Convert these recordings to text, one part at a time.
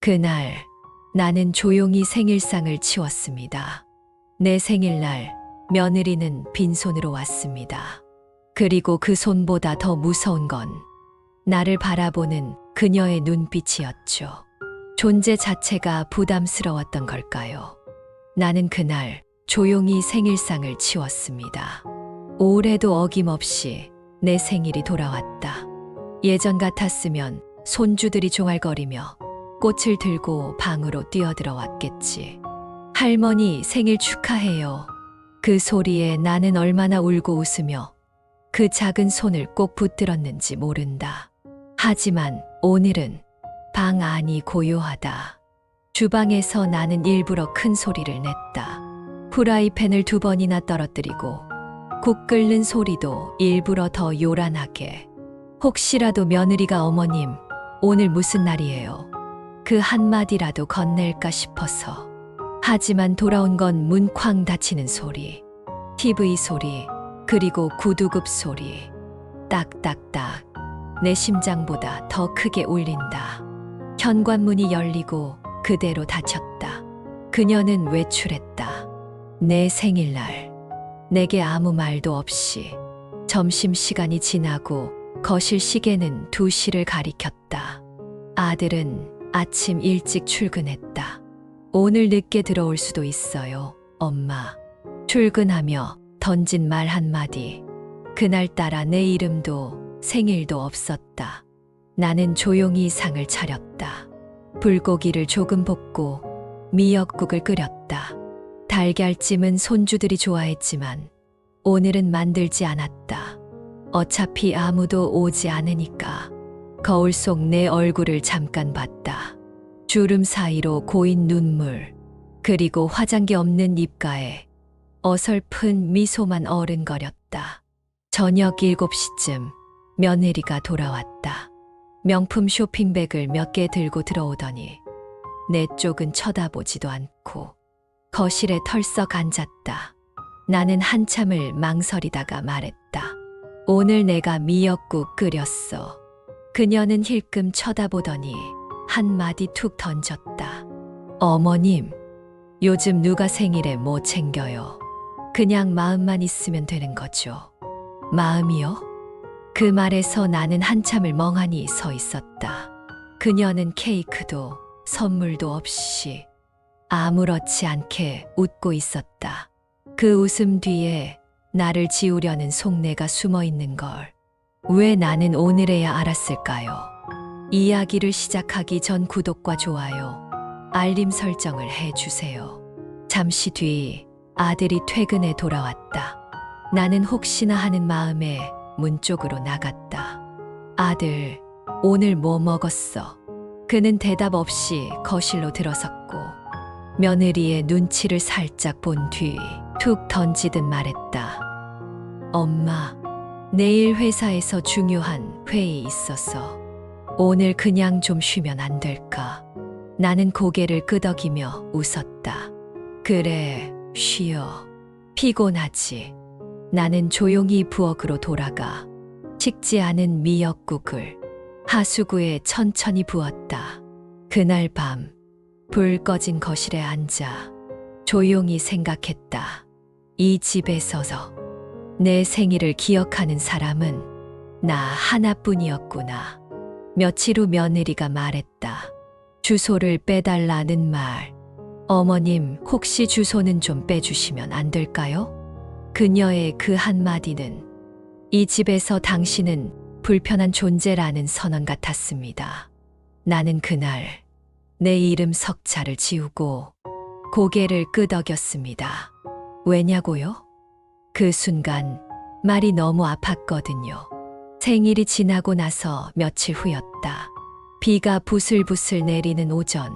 그날 나는 조용히 생일상을 치웠습니다. 내 생일날 며느리는 빈손으로 왔습니다. 그리고 그 손보다 더 무서운 건 나를 바라보는 그녀의 눈빛이었죠. 존재 자체가 부담스러웠던 걸까요? 나는 그날 조용히 생일상을 치웠습니다. 올해도 어김없이 내 생일이 돌아왔다. 예전 같았으면 손주들이 종알거리며 꽃을 들고 방으로 뛰어들어 왔겠지. 할머니 생일 축하해요. 그 소리에 나는 얼마나 울고 웃으며 그 작은 손을 꼭 붙들었는지 모른다. 하지만 오늘은 방 안이 고요하다. 주방에서 나는 일부러 큰 소리를 냈다. 프라이팬을 2번이나 떨어뜨리고 국 끓는 소리도 일부러 더 요란하게. 혹시라도 며느리가 어머님, 오늘 무슨 날이에요? 그 한마디라도 건넬까 싶어서. 하지만 돌아온 건 문 쾅 닫히는 소리, TV 소리, 그리고 구두굽 소리. 딱딱딱. 내 심장보다 더 크게 울린다. 현관문이 열리고 그대로 닫혔다. 그녀는 외출했다. 내 생일날. 내게 아무 말도 없이. 점심시간이 지나고 거실 시계는 2시를 가리켰다. 아들은 아침 일찍 출근했다. 오늘 늦게 들어올 수도 있어요, 엄마. 출근하며 던진 말 한마디. 그날따라 내 이름도 생일도 없었다. 나는 조용히 상을 차렸다. 불고기를 조금 볶고 미역국을 끓였다. 달걀찜은 손주들이 좋아했지만 오늘은 만들지 않았다. 어차피 아무도 오지 않으니까. 거울 속 내 얼굴을 잠깐 봤다. 주름 사이로 고인 눈물, 그리고 화장기 없는 입가에 어설픈 미소만 어른거렸다. 저녁 7시쯤 며느리가 돌아왔다. 명품 쇼핑백을 몇 개 들고 들어오더니 내 쪽은 쳐다보지도 않고 거실에 털썩 앉았다. 나는 한참을 망설이다가 말했다. 오늘 내가 미역국 끓였어. 그녀는 힐끔 쳐다보더니 한마디 툭 던졌다. 어머님, 요즘 누가 생일에 뭐 챙겨요? 그냥 마음만 있으면 되는 거죠. 마음이요? 그 말에서 나는 한참을 멍하니 서 있었다. 그녀는 케이크도 선물도 없이 아무렇지 않게 웃고 있었다. 그 웃음 뒤에 나를 지우려는 속내가 숨어 있는 걸 왜 나는 오늘에야 알았을까요? 이야기를 시작하기 전 구독과 좋아요, 알림 설정을 해주세요. 잠시 뒤 아들이 퇴근해 돌아왔다. 나는 혹시나 하는 마음에 문 쪽으로 나갔다. 아들, 오늘 뭐 먹었어? 그는 대답 없이 거실로 들어섰고 며느리의 눈치를 살짝 본 뒤 툭 던지듯 말했다. 엄마, 내일 회사에서 중요한 회의 있어서 오늘 그냥 좀 쉬면 안 될까? 나는 고개를 끄덕이며 웃었다. 그래, 쉬어. 피곤하지. 나는 조용히 부엌으로 돌아가 식지 않은 미역국을 하수구에 천천히 부었다. 그날 밤 불 꺼진 거실에 앉아 조용히 생각했다. 이 집에 서서 내 생일을 기억하는 사람은 나 하나뿐이었구나. 며칠 후 며느리가 말했다. 주소를 빼달라는 말. 어머님, 혹시 주소는 좀 빼주시면 안 될까요? 그녀의 그 한마디는 이 집에서 당신은 불편한 존재라는 선언 같았습니다. 나는 그날 내 이름 석자를 지우고 고개를 끄덕였습니다. 왜냐고요? 그 순간 말이 너무 아팠거든요. 생일이 지나고 나서 며칠 후였다. 비가 부슬부슬 내리는 오전.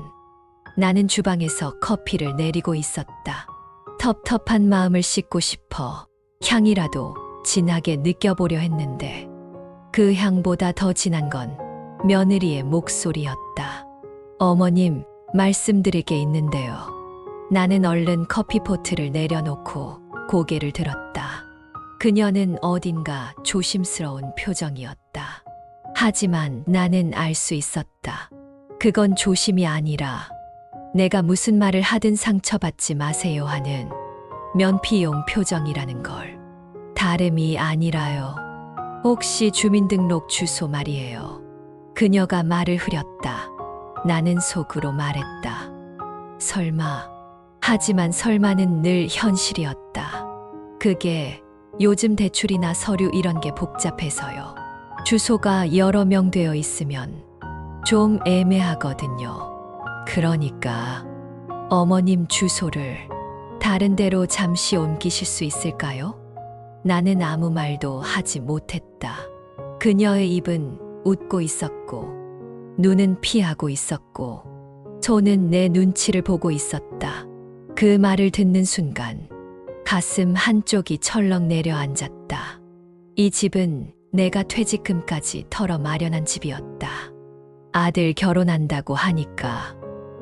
나는 주방에서 커피를 내리고 있었다. 텁텁한 마음을 씻고 싶어 향이라도 진하게 느껴보려 했는데 그 향보다 더 진한 건 며느리의 목소리였다. 어머님, 말씀드릴 게 있는데요. 나는 얼른 커피포트를 내려놓고 고개를 들었다. 그녀는 어딘가 조심스러운 표정이었다. 하지만 나는 알 수 있었다. 그건 조심이 아니라 내가 무슨 말을 하든 상처받지 마세요 하는 면피용 표정이라는 걸. 다름이 아니라요. 혹시 주민등록 주소 말이에요. 그녀가 말을 흐렸다. 나는 속으로 말했다. 설마. 하지만 설마는 늘 현실이었다. 그게 요즘 대출이나 서류 이런 게 복잡해서요. 주소가 여러 명 되어 있으면 좀 애매하거든요. 그러니까 어머님 주소를 다른 데로 잠시 옮기실 수 있을까요? 나는 아무 말도 하지 못했다. 그녀의 입은 웃고 있었고, 눈은 피하고 있었고, 손은 내 눈치를 보고 있었다. 그 말을 듣는 순간 가슴 한쪽이 철렁 내려앉았다. 이 집은 내가 퇴직금까지 털어 마련한 집이었다. 아들 결혼한다고 하니까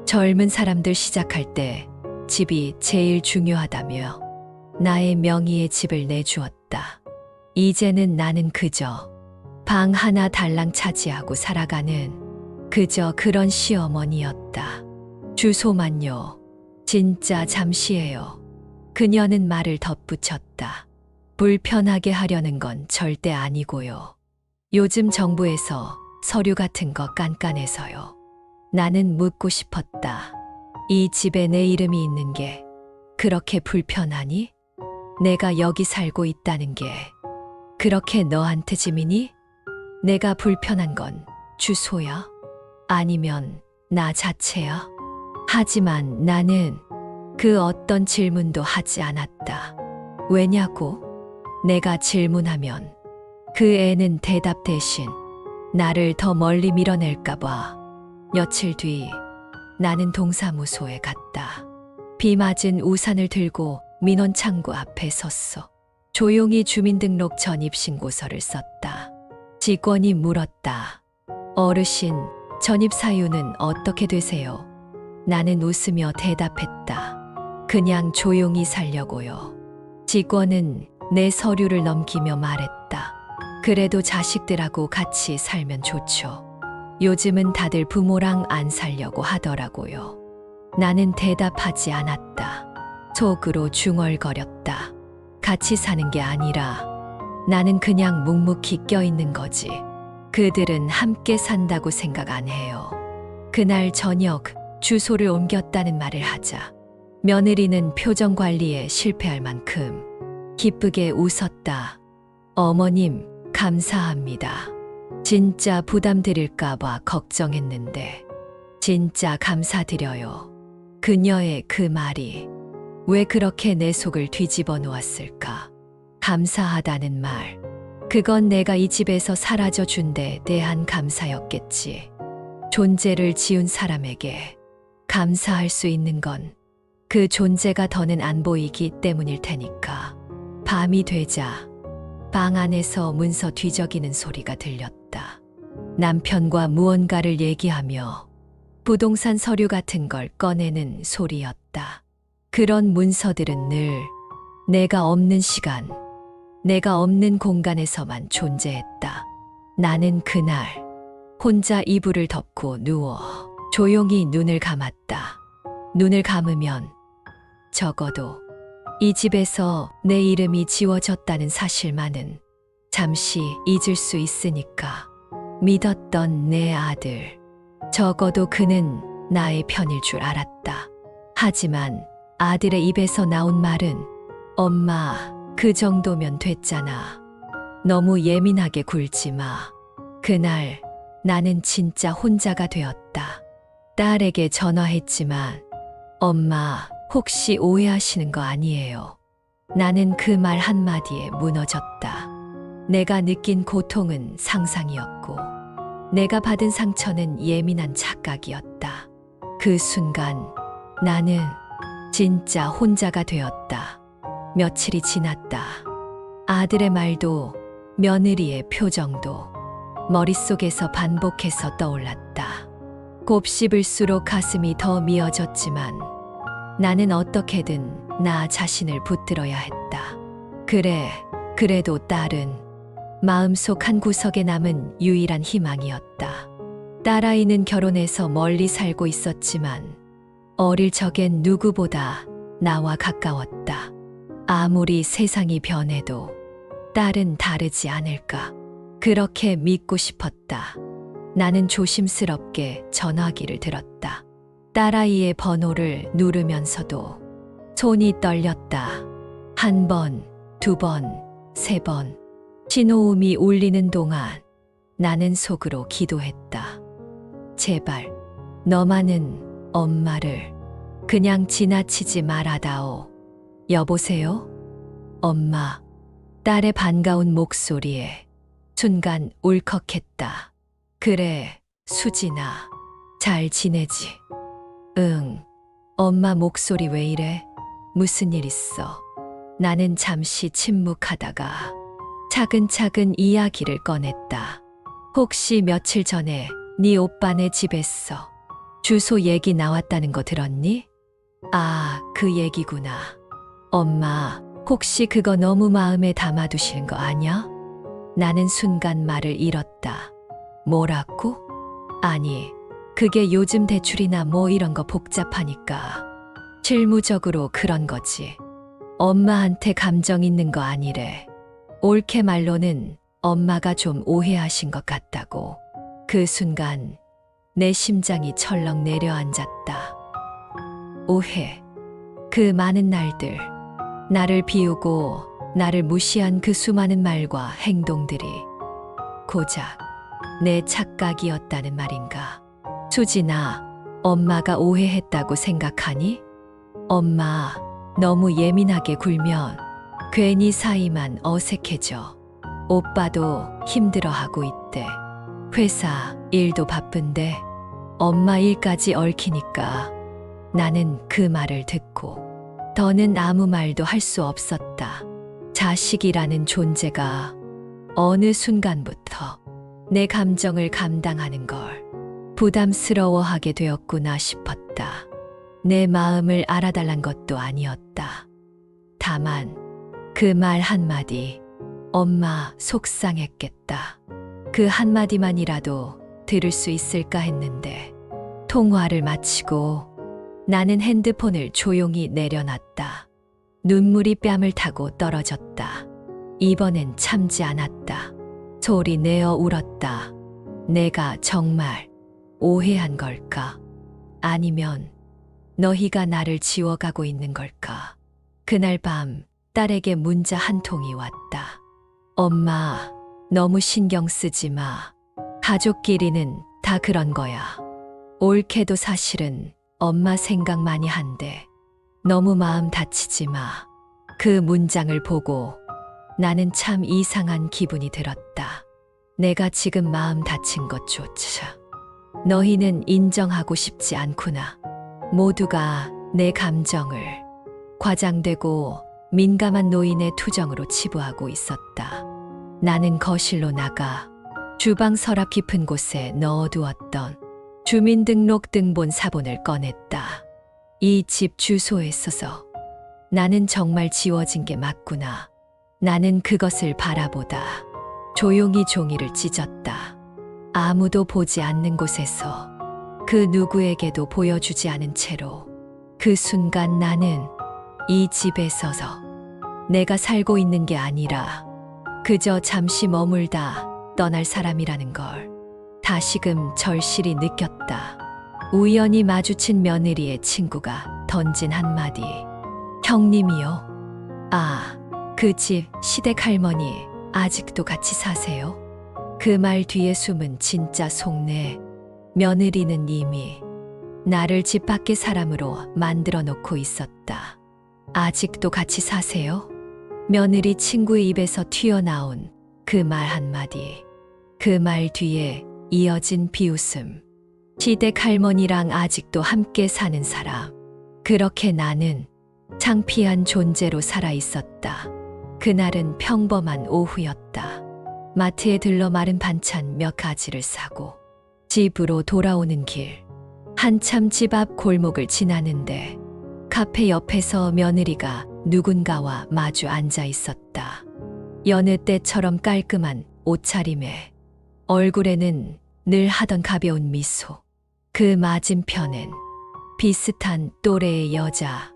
젊은 사람들 시작할 때 집이 제일 중요하다며 나의 명의의 집을 내주었다. 이제는 나는 그저 방 하나 달랑 차지하고 살아가는 그저 그런 시어머니였다. 주소만요. 진짜 잠시예요. 그녀는 말을 덧붙였다. 불편하게 하려는 건 절대 아니고요. 요즘 정부에서 서류 같은 거 깐깐해서요. 나는 묻고 싶었다. 이 집에 내 이름이 있는 게 그렇게 불편하니? 내가 여기 살고 있다는 게 그렇게 너한테 짐이니? 내가 불편한 건 주소야? 아니면 나 자체야? 하지만 나는 그 어떤 질문도 하지 않았다. 왜냐고? 내가 질문하면 그 애는 대답 대신 나를 더 멀리 밀어낼까 봐. 며칠 뒤 나는 동사무소에 갔다. 비 맞은 우산을 들고 민원 창구 앞에 섰어. 조용히 주민등록 전입신고서를 썼다. 직원이 물었다. 어르신, 전입 사유는 어떻게 되세요? 나는 웃으며 대답했다. 그냥 조용히 살려고요. 직원은 내 서류를 넘기며 말했다. 그래도 자식들하고 같이 살면 좋죠. 요즘은 다들 부모랑 안 살려고 하더라고요. 나는 대답하지 않았다. 속으로 중얼거렸다. 같이 사는 게 아니라 나는 그냥 묵묵히 껴있는 거지. 그들은 함께 산다고 생각 안 해요. 그날 저녁 주소를 옮겼다는 말을 하자 며느리는 표정 관리에 실패할 만큼 기쁘게 웃었다. 어머님, 감사합니다. 진짜 부담 드릴까봐 걱정했는데 진짜 감사드려요. 그녀의 그 말이 왜 그렇게 내 속을 뒤집어 놓았을까? 감사하다는 말. 그건 내가 이 집에서 사라져 준 데 대한 감사였겠지. 존재를 지운 사람에게 감사할 수 있는 건 그 존재가 더는 안 보이기 때문일 테니까. 밤이 되자 방 안에서 문서 뒤적이는 소리가 들렸다. 남편과 무언가를 얘기하며 부동산 서류 같은 걸 꺼내는 소리였다. 그런 문서들은 늘 내가 없는 시간, 내가 없는 공간에서만 존재했다. 나는 그날 혼자 이불을 덮고 누워 조용히 눈을 감았다. 눈을 감으면 적어도 이 집에서 내 이름이 지워졌다는 사실만은 잠시 잊을 수 있으니까. 믿었던 내 아들. 적어도 그는 나의 편일 줄 알았다. 하지만 아들의 입에서 나온 말은 엄마, 그 정도면 됐잖아. 너무 예민하게 굴지 마. 그날 나는 진짜 혼자가 되었다. 딸에게 전화했지만 엄마, 혹시 오해하시는 거 아니에요? 나는 그 말 한마디에 무너졌다. 내가 느낀 고통은 상상이었고 내가 받은 상처는 예민한 착각이었다. 그 순간 나는 진짜 혼자가 되었다. 며칠이 지났다. 아들의 말도 며느리의 표정도 머릿속에서 반복해서 떠올랐다. 곱씹을수록 가슴이 더 미어졌지만 나는 어떻게든 나 자신을 붙들어야 했다. 그래, 그래도 딸은 마음속 한 구석에 남은 유일한 희망이었다. 딸아이는 결혼해서 멀리 살고 있었지만 어릴 적엔 누구보다 나와 가까웠다. 아무리 세상이 변해도 딸은 다르지 않을까. 그렇게 믿고 싶었다. 나는 조심스럽게 전화기를 들었다. 딸아이의 번호를 누르면서도 손이 떨렸다. 한 번, 두 번, 세 번. 신호음이 울리는 동안 나는 속으로 기도했다. 제발 너만은 엄마를 그냥 지나치지 말아다오. 여보세요? 엄마. 딸의 반가운 목소리에 순간 울컥했다. 그래, 수진아. 잘 지내지? 응. 엄마 목소리 왜 이래? 무슨 일 있어? 나는 잠시 침묵하다가 차근차근 이야기를 꺼냈다. 혹시 며칠 전에 네 오빠네 집에서 주소 얘기 나왔다는 거 들었니? 아, 그 얘기구나. 엄마, 혹시 그거 너무 마음에 담아두시는 거 아냐? 나는 순간 말을 잃었다. 뭐라고? 아니, 그게 요즘 대출이나 뭐 이런 거 복잡하니까 실무적으로 그런 거지. 엄마한테 감정 있는 거 아니래. 옳게 말로는 엄마가 좀 오해하신 것 같다고. 그 순간 내 심장이 철렁 내려앉았다. 오해. 그 많은 날들, 나를 비우고 나를 무시한 그 수많은 말과 행동들이 고작 내 착각이었다는 말인가. 수진아, 엄마가 오해했다고 생각하니? 엄마, 너무 예민하게 굴면 괜히 사이만 어색해져. 오빠도 힘들어하고 있대. 회사 일도 바쁜데 엄마 일까지 얽히니까 나는 그 말을 듣고 더는 아무 말도 할 수 없었다. 자식이라는 존재가 어느 순간부터 내 감정을 감당하는 걸 부담스러워하게 되었구나 싶었다. 내 마음을 알아달란 것도 아니었다. 다만 그 말 한마디, 엄마 속상했겠다. 그 한마디만이라도 들을 수 있을까 했는데 통화를 마치고 나는 핸드폰을 조용히 내려놨다. 눈물이 뺨을 타고 떨어졌다. 이번엔 참지 않았다. 소리 내어 울었다. 내가 정말 오해한 걸까? 아니면 너희가 나를 지워가고 있는 걸까? 그날 밤 딸에게 문자 한 통이 왔다. 엄마, 너무 신경 쓰지 마. 가족끼리는 다 그런 거야. 옳게도 사실은 엄마 생각 많이 한대. 너무 마음 다치지 마. 그 문장을 보고 나는 참 이상한 기분이 들었다. 내가 지금 마음 다친 것조차 너희는 인정하고 싶지 않구나. 모두가 내 감정을 과장되고 민감한 노인의 투정으로 치부하고 있었다. 나는 거실로 나가 주방 서랍 깊은 곳에 넣어두었던 주민등록 등본 사본을 꺼냈다. 이 집 주소에 써서 나는 정말 지워진 게 맞구나. 나는 그것을 바라보다 조용히 종이를 찢었다. 아무도 보지 않는 곳에서 그 누구에게도 보여주지 않은 채로 그 순간 나는 이 집에 서서 내가 살고 있는 게 아니라 그저 잠시 머물다 떠날 사람이라는 걸 다시금 절실히 느꼈다. 우연히 마주친 며느리의 친구가 던진 한마디. 형님이요? 아, 그 집 시댁 할머니 아직도 같이 사세요? 그 말 뒤에 숨은 진짜 속내. 며느리는 이미 나를 집 밖의 사람으로 만들어 놓고 있었다. 아직도 같이 사세요? 며느리 친구의 입에서 튀어나온 그 말 한마디. 그 말 뒤에 이어진 비웃음. 시댁 할머니랑 아직도 함께 사는 사람. 그렇게 나는 창피한 존재로 살아 있었다. 그날은 평범한 오후였다. 마트에 들러 마른 반찬 몇 가지를 사고 집으로 돌아오는 길. 한참 집 앞 골목을 지나는데 카페 옆에서 며느리가 누군가와 마주 앉아 있었다. 여느 때처럼 깔끔한 옷차림에 얼굴에는 늘 하던 가벼운 미소. 그 맞은편엔 비슷한 또래의 여자.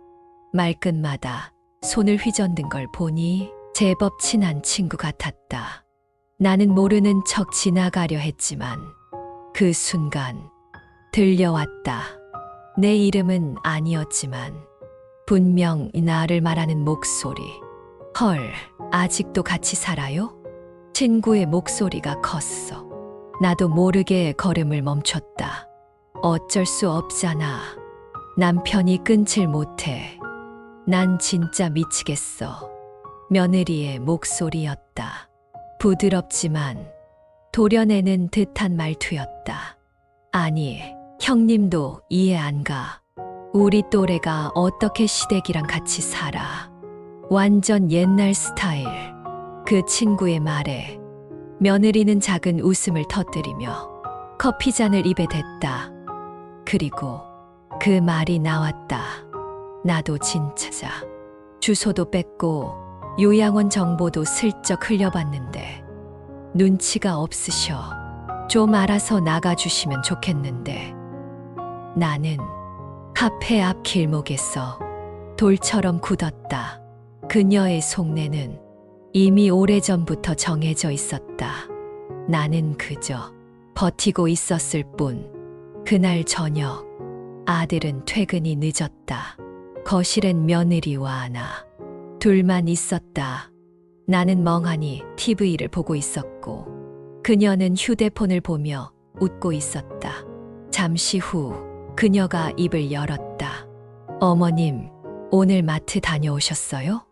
말끝마다 손을 휘젓는 걸 보니 제법 친한 친구 같았다. 나는 모르는 척 지나가려 했지만 그 순간 들려왔다. 내 이름은 아니었지만 분명 나를 말하는 목소리. 헐, 아직도 같이 살아요? 친구의 목소리가 컸어. 나도 모르게 걸음을 멈췄다. 어쩔 수 없잖아. 남편이 끊질 못해. 난 진짜 미치겠어. 며느리의 목소리였다. 부드럽지만 도려내는 듯한 말투였다. 아니, 형님도 이해 안 가. 우리 또래가 어떻게 시댁이랑 같이 살아. 완전 옛날 스타일. 그 친구의 말에 며느리는 작은 웃음을 터뜨리며 커피잔을 입에 댔다. 그리고 그 말이 나왔다. 나도 진짜. 주소도 뺐고 요양원 정보도 슬쩍 흘려봤는데 눈치가 없으셔. 좀 알아서 나가주시면 좋겠는데. 나는 카페 앞 길목에서 돌처럼 굳었다. 그녀의 속내는 이미 오래전부터 정해져 있었다. 나는 그저 버티고 있었을 뿐. 그날 저녁, 아들은 퇴근이 늦었다. 거실엔 며느리와 나, 둘만 있었다. 나는 멍하니 TV를 보고 있었고, 그녀는 휴대폰을 보며 웃고 있었다. 잠시 후 그녀가 입을 열었다. 어머님, 오늘 마트 다녀오셨어요?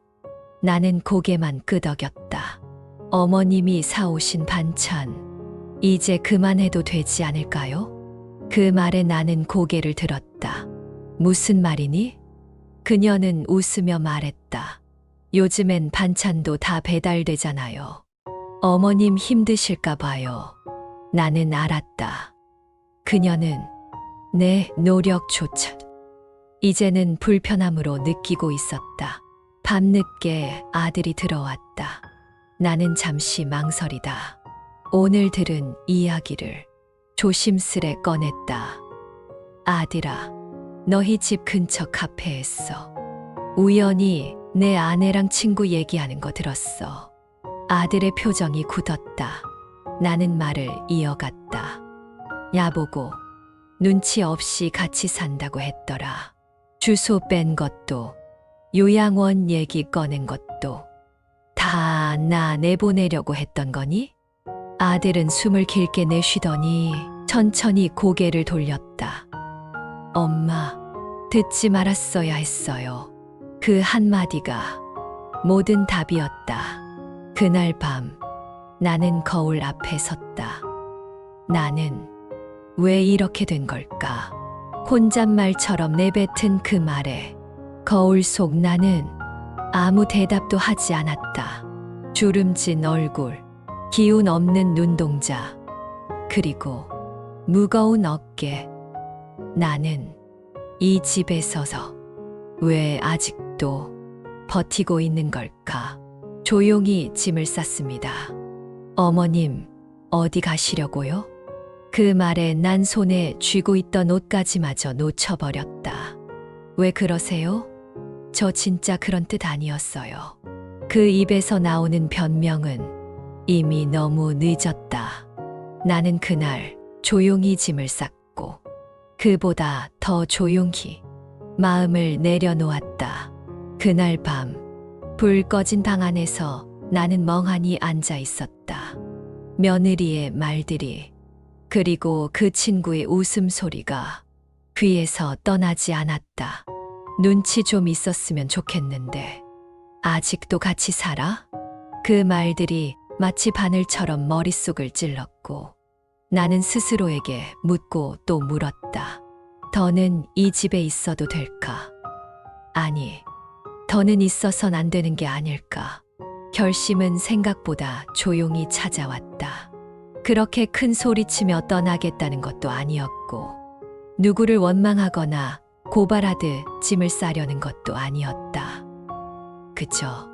나는 고개만 끄덕였다. 어머님이 사오신 반찬, 이제 그만해도 되지 않을까요? 그 말에 나는 고개를 들었다. 무슨 말이니? 그녀는 웃으며 말했다. 요즘엔 반찬도 다 배달되잖아요. 어머님 힘드실까 봐요. 나는 알았다. 그녀는 내 노력조차 이제는 불편함으로 느끼고 있었다. 밤늦게 아들이 들어왔다. 나는 잠시 망설이다. 오늘 들은 이야기를 조심스레 꺼냈다. 아들아, 너희 집 근처 카페에서 우연히 내 아내랑 친구 얘기하는 거 들었어. 아들의 표정이 굳었다. 나는 말을 이어갔다. 야보고 눈치 없이 같이 산다고 했더라. 주소 뺀 것도 요양원 얘기 꺼낸 것도 다 나 내보내려고 했던 거니? 아들은 숨을 길게 내쉬더니 천천히 고개를 돌렸다. 엄마, 듣지 말았어야 했어요. 그 한마디가 모든 답이었다. 그날 밤 나는 거울 앞에 섰다. 나는 왜 이렇게 된 걸까? 혼잣말처럼 내뱉은 그 말에 거울 속 나는 아무 대답도 하지 않았다. 주름진 얼굴, 기운 없는 눈동자, 그리고 무거운 어깨. 나는 이 집에 서서 왜 아직도 버티고 있는 걸까? 조용히 짐을 쌌습니다. 어머님, 어디 가시려고요? 그 말에 난 손에 쥐고 있던 옷까지마저 놓쳐버렸다. 왜 그러세요? 저 진짜 그런 뜻 아니었어요. 그 입에서 나오는 변명은 이미 너무 늦었다. 나는 그날 조용히 짐을 쌌고 그보다 더 조용히 마음을 내려놓았다. 그날 밤 불 꺼진 방 안에서 나는 멍하니 앉아 있었다. 며느리의 말들이 그리고 그 친구의 웃음소리가 귀에서 떠나지 않았다. 눈치 좀 있었으면 좋겠는데 아직도 같이 살아? 그 말들이 마치 바늘처럼 머릿속을 찔렀고 나는 스스로에게 묻고 또 물었다. 더는 이 집에 있어도 될까? 아니, 더는 있어선 안 되는 게 아닐까? 결심은 생각보다 조용히 찾아왔다. 그렇게 큰 소리치며 떠나겠다는 것도 아니었고 누구를 원망하거나 고발하듯 짐을 싸려는 것도 아니었다. 그저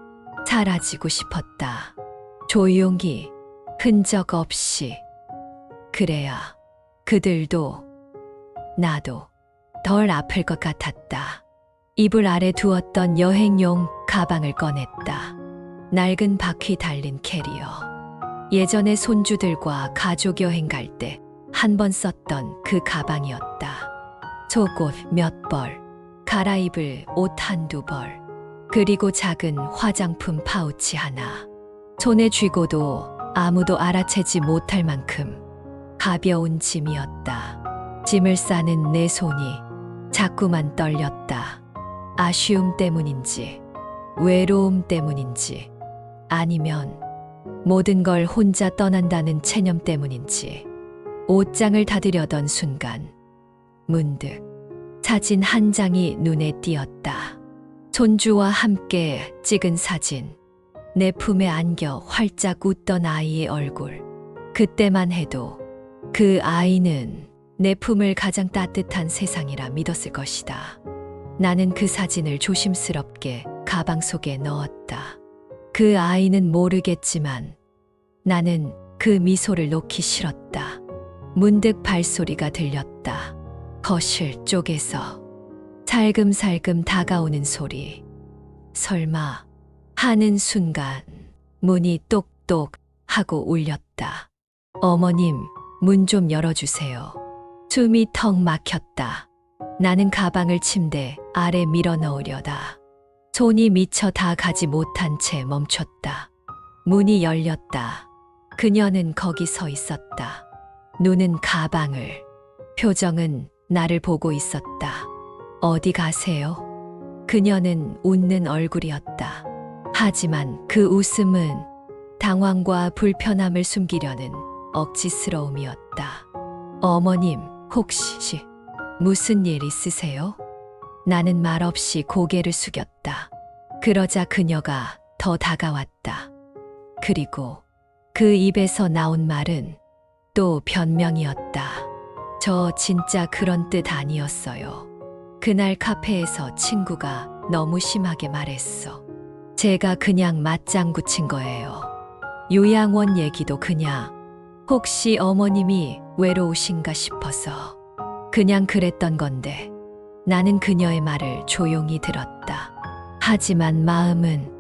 사라지고 싶었다. 조용히, 흔적 없이. 그래야 그들도 나도 덜 아플 것 같았다. 이불 아래 두었던 여행용 가방을 꺼냈다. 낡은 바퀴 달린 캐리어. 예전에 손주들과 가족 여행 갈 때 한 번 썼던 그 가방이었다. 속옷 몇 벌, 갈아입을 옷 한두 벌, 그리고 작은 화장품 파우치 하나. 손에 쥐고도 아무도 알아채지 못할 만큼 가벼운 짐이었다. 짐을 싸는 내 손이 자꾸만 떨렸다. 아쉬움 때문인지, 외로움 때문인지, 아니면 모든 걸 혼자 떠난다는 체념 때문인지. 옷장을 닫으려던 순간 문득 사진 한 장이 눈에 띄었다. 손주와 함께 찍은 사진. 내 품에 안겨 활짝 웃던 아이의 얼굴. 그때만 해도 그 아이는 내 품을 가장 따뜻한 세상이라 믿었을 것이다. 나는 그 사진을 조심스럽게 가방 속에 넣었다. 그 아이는 모르겠지만 나는 그 미소를 놓기 싫었다. 문득 발소리가 들렸다. 거실 쪽에서 살금살금 다가오는 소리. 설마 하는 순간 문이 똑똑 하고 울렸다. 어머님, 문 좀 열어주세요. 숨이 턱 막혔다. 나는 가방을 침대 아래 밀어 넣으려다 손이 미쳐 다 가지 못한 채 멈췄다. 문이 열렸다. 그녀는 거기 서 있었다. 눈은 가방을, 표정은 나를 보고 있었다. 어디 가세요? 그녀는 웃는 얼굴이었다. 하지만 그 웃음은 당황과 불편함을 숨기려는 억지스러움이었다. 어머님, 혹시 무슨 일 있으세요? 나는 말없이 고개를 숙였다. 그러자 그녀가 더 다가왔다. 그리고 그 입에서 나온 말은 또 변명이었다. 저 진짜 그런 뜻 아니었어요. 그날 카페에서 친구가 너무 심하게 말했어. 제가 그냥 맞장구 친 거예요. 요양원 얘기도 그냥 혹시 어머님이 외로우신가 싶어서 그냥 그랬던 건데 나는 그녀의 말을 조용히 들었다. 하지만 마음은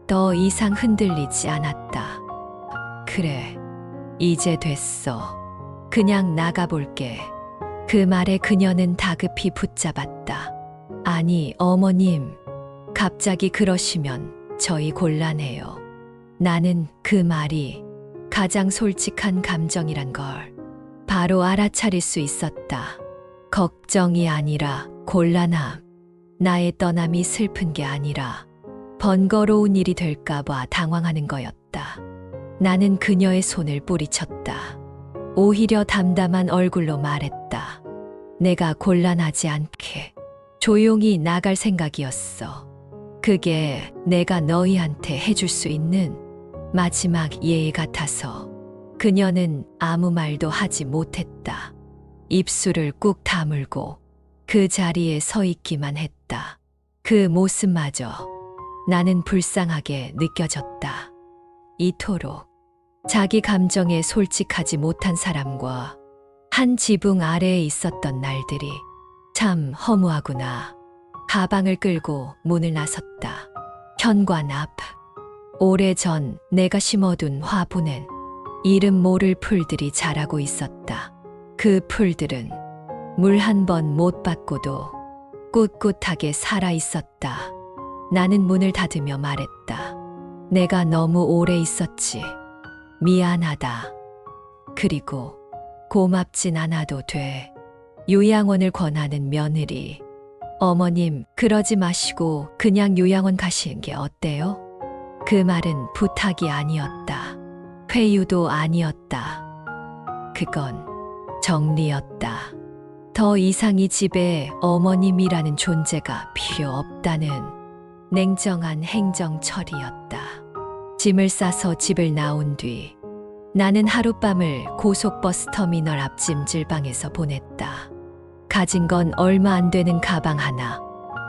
더 이상 흔들리지 않았다. 그래, 이제 됐어. 그냥 나가볼게. 그 말에 그녀는 다급히 붙잡았다. 아니, 어머님. 갑자기 그러시면 저희 곤란해요. 나는 그 말이 가장 솔직한 감정이란 걸 바로 알아차릴 수 있었다. 걱정이 아니라 곤란함. 나의 떠남이 슬픈 게 아니라 번거로운 일이 될까봐 당황하는 거였다. 나는 그녀의 손을 뿌리쳤다. 오히려 담담한 얼굴로 말했다. 내가 곤란하지 않게 조용히 나갈 생각이었어. 그게 내가 너희한테 해줄 수 있는 마지막 예의 같아서. 그녀는 아무 말도 하지 못했다. 입술을 꾹 다물고 그 자리에 서 있기만 했다. 그 모습마저 나는 불쌍하게 느껴졌다. 이토록 자기 감정에 솔직하지 못한 사람과 한 지붕 아래에 있었던 날들이 참 허무하구나. 가방을 끌고 문을 나섰다. 현관 앞. 오래전 내가 심어둔 화분엔 이름 모를 풀들이 자라고 있었다. 그 풀들은 물 한 번 못 받고도 꿋꿋하게 살아 있었다. 나는 문을 닫으며 말했다. 내가 너무 오래 있었지. 미안하다. 그리고 고맙진 않아도 돼. 요양원을 권하는 며느리. 어머님, 그러지 마시고 그냥 요양원 가시는 게 어때요? 그 말은 부탁이 아니었다. 회유도 아니었다. 그건 정리였다. 더 이상 이 집에 어머님이라는 존재가 필요 없다는 냉정한 행정 처리였다. 짐을 싸서 집을 나온 뒤 나는 하룻밤을 고속버스 터미널 앞 찜질방에서 보냈다. 가진 건 얼마 안 되는 가방 하나,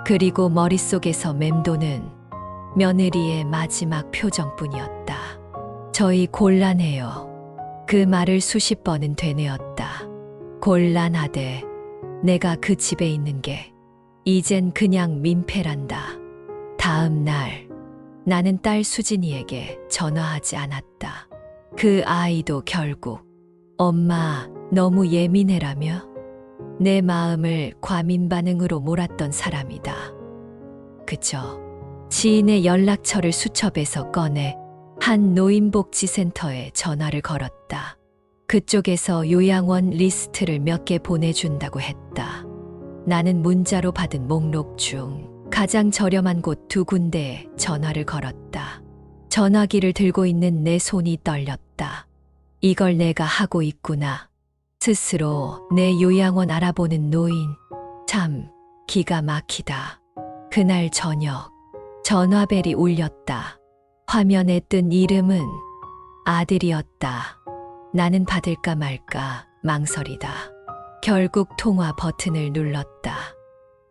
그리고 머릿속에서 맴도는 며느리의 마지막 표정뿐이었다. 저희 곤란해요. 그 말을 수십 번은 되뇌었다. 곤란하대. 내가 그 집에 있는 게 이젠 그냥 민폐란다. 다음 날 나는 딸 수진이에게 전화하지 않았다. 그 아이도 결국 엄마 너무 예민해라며 내 마음을 과민 반응으로 몰았던 사람이다. 그저 지인의 연락처를 수첩에서 꺼내 한 노인복지센터에 전화를 걸었다. 그쪽에서 요양원 리스트를 몇 개 보내준다고 했다. 나는 문자로 받은 목록 중 가장 저렴한 곳 2군데에 전화를 걸었다. 전화기를 들고 있는 내 손이 떨렸다. 이걸 내가 하고 있구나. 스스로 내 요양원 알아보는 노인. 참 기가 막히다. 그날 저녁 전화벨이 울렸다. 화면에 뜬 이름은 아들이었다. 나는 받을까 말까 망설이다. 결국 통화 버튼을 눌렀다.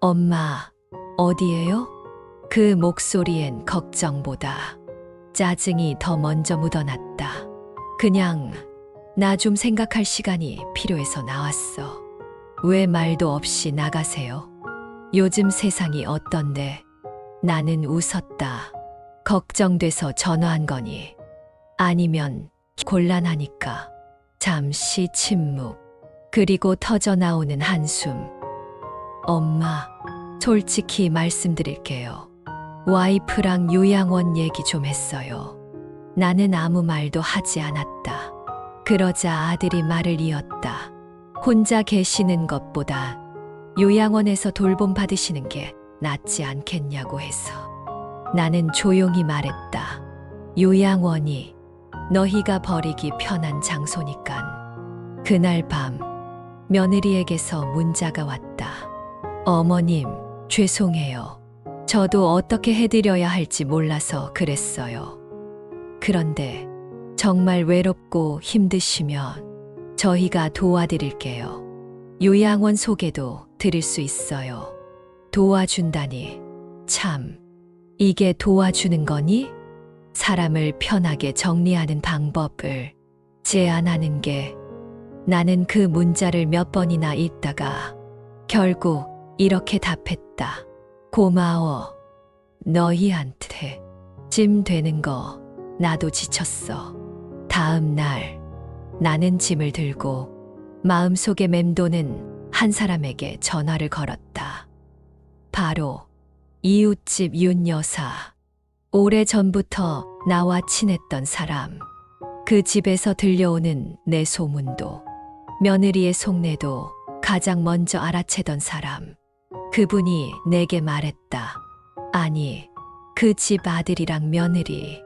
엄마, 어디에요? 그 목소리엔 걱정보다 짜증이 더 먼저 묻어났다. 그냥 나 좀 생각할 시간이 필요해서 나왔어. 왜 말도 없이 나가세요? 요즘 세상이 어떤데? 나는 웃었다. 걱정돼서 전화한 거니? 아니면 곤란하니까. 잠시 침묵. 그리고 터져 나오는 한숨. 엄마, 솔직히 말씀드릴게요. 와이프랑 요양원 얘기 좀 했어요. 나는 아무 말도 하지 않았다. 그러자 아들이 말을 이었다. 혼자 계시는 것보다 요양원에서 돌봄 받으시는 게 낫지 않겠냐고 해서. 나는 조용히 말했다. 요양원이 너희가 버리기 편한 장소니깐. 그날 밤 며느리에게서 문자가 왔다. 어머님, 죄송해요. 저도 어떻게 해드려야 할지 몰라서 그랬어요. 그런데 정말 외롭고 힘드시면 저희가 도와드릴게요. 요양원 소개도 드릴 수 있어요. 도와준다니. 참, 이게 도와주는 거니? 사람을 편하게 정리하는 방법을 제안하는 게. 나는 그 문자를 몇 번이나 읽다가 결국 이렇게 답했다. 고마워. 너희한테 짐 되는 거 나도 지쳤어. 다음 날 나는 짐을 들고 마음속에 맴도는 한 사람에게 전화를 걸었다. 바로 이웃집 윤 여사. 오래전부터 나와 친했던 사람. 그 집에서 들려오는 내 소문도 며느리의 속내도 가장 먼저 알아채던 사람. 그분이 내게 말했다. 아니, 그 집 아들이랑 며느리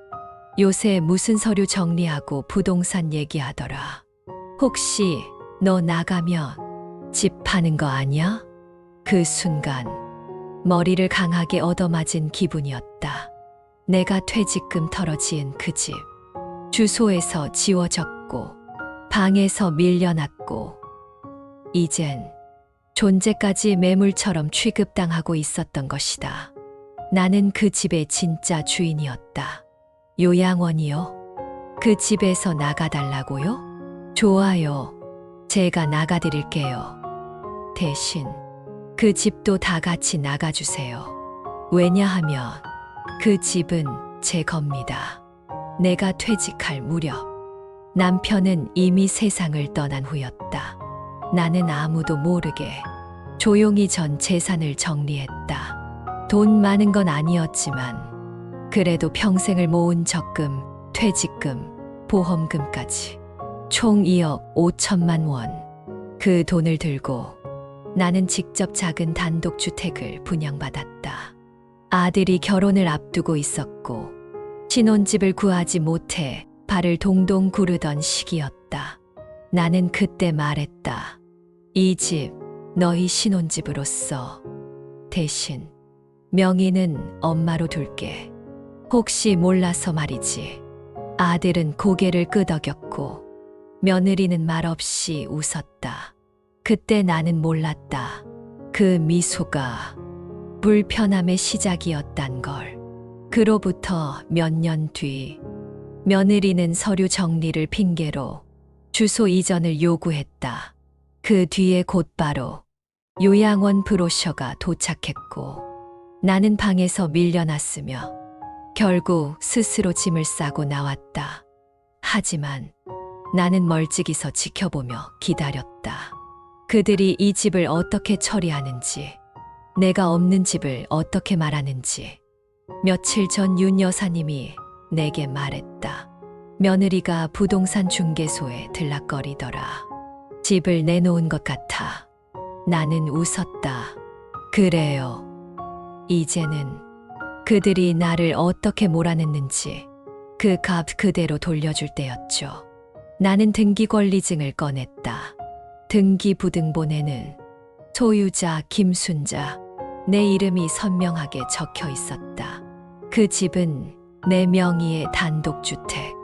요새 무슨 서류 정리하고 부동산 얘기하더라. 혹시 너 나가면 집 파는 거 아니야? 그 순간 머리를 강하게 얻어맞은 기분이었다. 내가 퇴직금 털어 지은 그 집. 주소에서 지워졌고 방에서 밀려났고 이젠 존재까지 매물처럼 취급당하고 있었던 것이다. 나는 그 집의 진짜 주인이었다. 요양원이요? 그 집에서 나가달라고요? 좋아요. 제가 나가드릴게요. 대신 그 집도 다 같이 나가주세요. 왜냐하면 그 집은 제 겁니다. 내가 퇴직할 무렵 남편은 이미 세상을 떠난 후였다. 나는 아무도 모르게 조용히 전 재산을 정리했다. 돈 많은 건 아니었지만 그래도 평생을 모은 적금, 퇴직금, 보험금까지 총 2억 5천만 원. 그 돈을 들고 나는 직접 작은 단독주택을 분양받았다. 아들이 결혼을 앞두고 있었고 신혼집을 구하지 못해 발을 동동 구르던 시기였다. 나는 그때 말했다. 이 집 너희 신혼집으로 써. 대신 명의는 엄마로 둘게. 혹시 몰라서 말이지. 아들은 고개를 끄덕였고 며느리는 말없이 웃었다. 그때 나는 몰랐다. 그 미소가 불편함의 시작이었단 걸. 그로부터 몇 년 뒤 며느리는 서류 정리를 핑계로 주소 이전을 요구했다. 그 뒤에 곧바로 요양원 브로셔가 도착했고 나는 방에서 밀려났으며 결국 스스로 짐을 싸고 나왔다. 하지만 나는 멀찍이서 지켜보며 기다렸다. 그들이 이 집을 어떻게 처리하는지, 내가 없는 집을 어떻게 말하는지. 며칠 전 윤 여사님이 내게 말했다. 며느리가 부동산 중개소에 들락거리더라. 집을 내놓은 것 같아. 나는 웃었다. 그래요. 이제는 그들이 나를 어떻게 몰아냈는지 그 값 그대로 돌려줄 때였죠. 나는 등기권리증을 꺼냈다. 등기부등본에는 소유자 김순자, 내 이름이 선명하게 적혀 있었다. 그 집은 내 명의의 단독주택.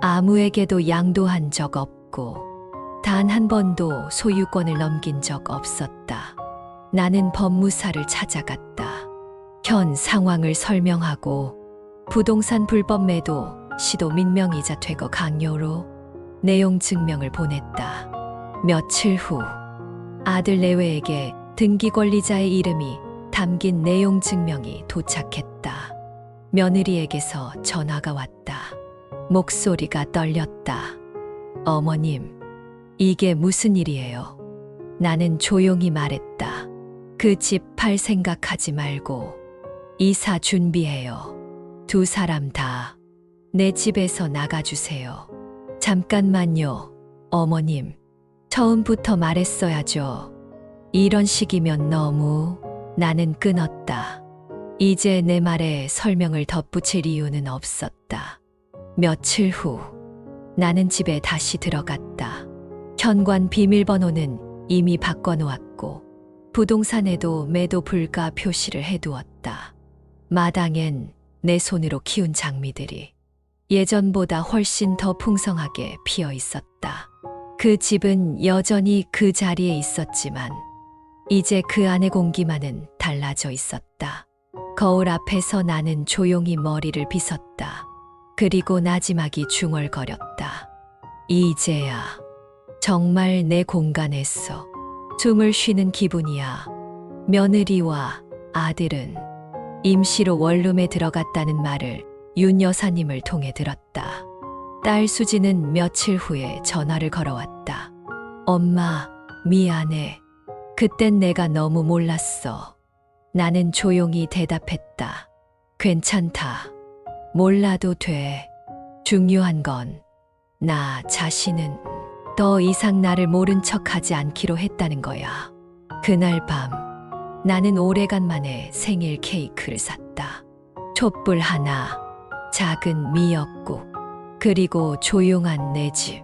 아무에게도 양도한 적 없고 단 한 번도 소유권을 넘긴 적 없었다. 나는 법무사를 찾아갔다. 현 상황을 설명하고 부동산 불법 매도, 시도 민명이자 퇴거 강요로 내용 증명을 보냈다. 며칠 후 아들 내외에게 등기권리자의 이름이 담긴 내용 증명이 도착했다. 며느리에게서 전화가 왔다. 목소리가 떨렸다. 어머님, 이게 무슨 일이에요? 나는 조용히 말했다. 그 집 팔 생각하지 말고 이사 준비해요. 두 사람 다 내 집에서 나가주세요. 잠깐만요, 어머님. 처음부터 말했어야죠. 이런 식이면 너무. 나는 끊었다. 이제 내 말에 설명을 덧붙일 이유는 없었다. 며칠 후 나는 집에 다시 들어갔다. 현관 비밀번호는 이미 바꿔놓았고 부동산에도 매도 불가 표시를 해두었다. 마당엔 내 손으로 키운 장미들이 예전보다 훨씬 더 풍성하게 피어 있었다. 그 집은 여전히 그 자리에 있었지만 이제 그 안의 공기만은 달라져 있었다. 거울 앞에서 나는 조용히 머리를 빗었다. 그리고 나지막이 중얼거렸다. 이제야 정말 내 공간에서 숨을 쉬는 기분이야. 며느리와 아들은 임시로 원룸에 들어갔다는 말을 윤 여사님을 통해 들었다. 딸 수지는 며칠 후에 전화를 걸어왔다. 엄마, 미안해. 그땐 내가 너무 몰랐어. 나는 조용히 대답했다. 괜찮다. 몰라도 돼. 중요한 건 나 자신은 더 이상 나를 모른 척하지 않기로 했다는 거야. 그날 밤 나는 오래간만에 생일 케이크를 샀다. 촛불 하나, 작은 미역국, 그리고 조용한 내 집.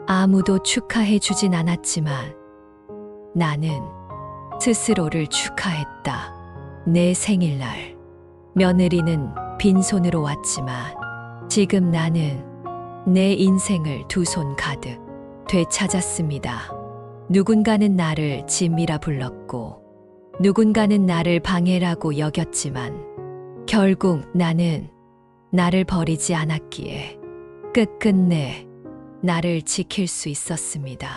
아무도 축하해 주진 않았지만 나는 스스로를 축하했다. 내 생일날 며느리는 빈손으로 왔지만 지금 나는 내 인생을 두 손 가득 되찾았습니다. 누군가는 나를 짐이라 불렀고 누군가는 나를 방해라고 여겼지만 결국 나는 나를 버리지 않았기에 끝끝내 나를 지킬 수 있었습니다.